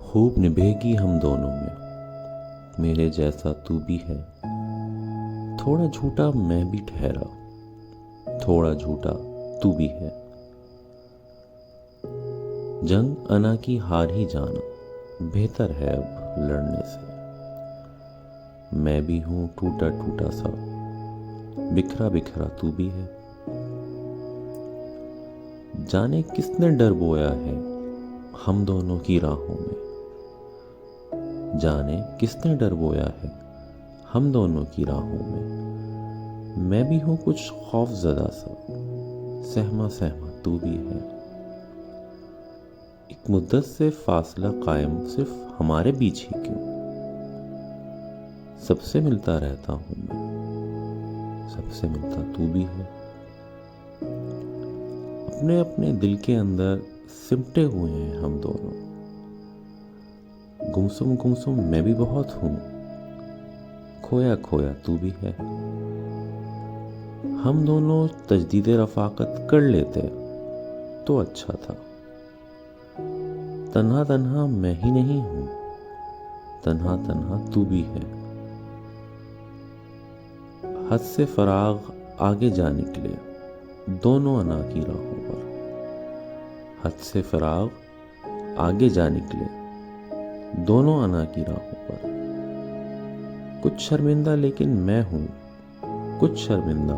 खूब निभेगी हम दोनों में, मेरे जैसा तू भी है। थोड़ा झूठा मैं भी ठहरा, थोड़ा झूठा तू भी है। जंग अना की हार ही जाना, बेहतर है अब लड़ने से। मैं भी हूं टूटा टूटा सा, बिखरा बिखरा तू भी है। जाने किसने डर बोया है हम दोनों की राहों में। जाने किसने डर बोया है हम दोनों की राहों में। मैं भी हूं कुछ खौफ ज़दा सा, सहमा सहमा तू भी है। एक मुद्दत से फासला कायम सिर्फ हमारे बीच ही क्यों। सबसे मिलता रहता हूं मैं, सबसे मिलता तू भी है। अपने अपने दिल के अंदर सिमटे हुए हैं हम दोनों। गुमसुम गुमसुम मैं भी बहुत हूं, खोया खोया तू भी है। हम दोनों तजदीद रफाकत कर लेते तो अच्छा था। तन्हा तन्हा मैं ही नहीं हूं, तन्हा तन्हा तू भी है। हद से फराग आगे जा निकले दोनों अना की राहों पर। हद से फराग आगे जा निकले दोनों अना की राहों पर। कुछ शर्मिंदा लेकिन मैं हूं, कुछ शर्मिंदा